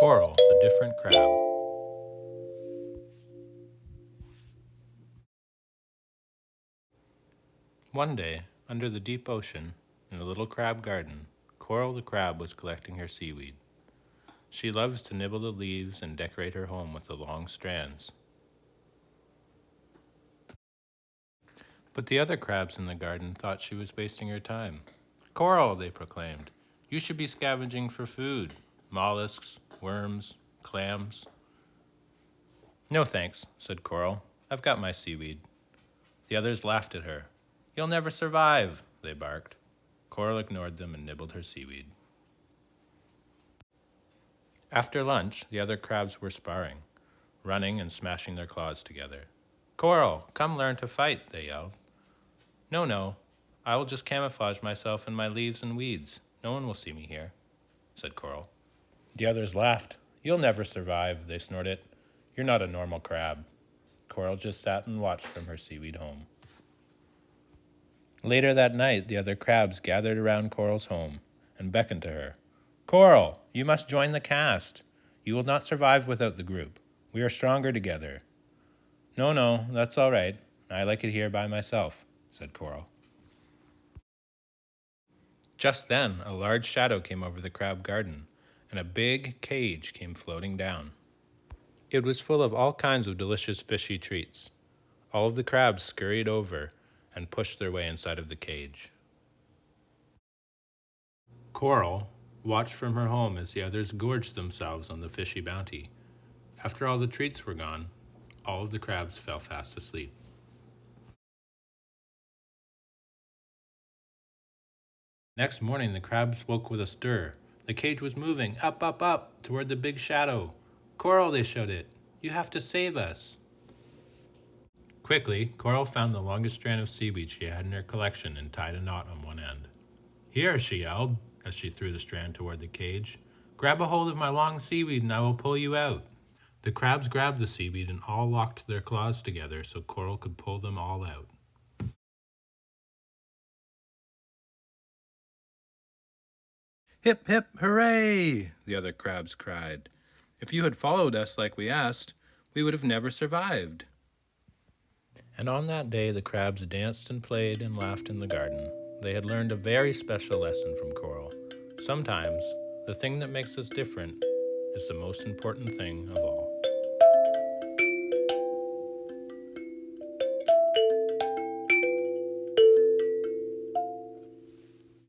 Coral, the different crab. One day, under the deep ocean, in a little crab garden, Coral the crab was collecting her seaweed. She loves to nibble the leaves and decorate her home with the long strands. But the other crabs in the garden thought she was wasting her time. Coral, they proclaimed, you should be scavenging for food. Mollusks, worms, clams. No thanks, said Coral. I've got my seaweed. The others laughed at her. You'll never survive, they barked. Coral ignored them and nibbled her seaweed. After lunch, the other crabs were sparring, running and smashing their claws together. Coral, come learn to fight, they yelled. No, I will just camouflage myself in my leaves and weeds. No one will see me here, said Coral. The others laughed. You'll never survive, they snorted. You're not a normal crab. Coral just sat and watched from her seaweed home. Later that night, the other crabs gathered around Coral's home and beckoned to her. Coral, you must join the cast. You will not survive without the group. We are stronger together. No, that's all right. I like it here by myself, said Coral. Just then, a large shadow came over the crab garden, and a big cage came floating down. It was full of all kinds of delicious fishy treats. All of the crabs scurried over and pushed their way inside of the cage. Coral watched from her home as the others gorged themselves on the fishy bounty. After all the treats were gone, all of the crabs fell fast asleep. Next morning, the crabs woke with a stir. The cage was moving up, toward the big shadow. Coral, they shouted, you have to save us. Quickly, Coral found the longest strand of seaweed she had in her collection and tied a knot on one end. Here, she yelled, as she threw the strand toward the cage. Grab a hold of my long seaweed and I will pull you out. The crabs grabbed the seaweed and all locked their claws together so Coral could pull them all out. Hip, hip, hooray! The other crabs cried. If you had followed us like we asked, we would have never survived. And on that day, the crabs danced and played and laughed in the garden. They had learned a very special lesson from Coral. Sometimes, the thing that makes us different is the most important thing of all.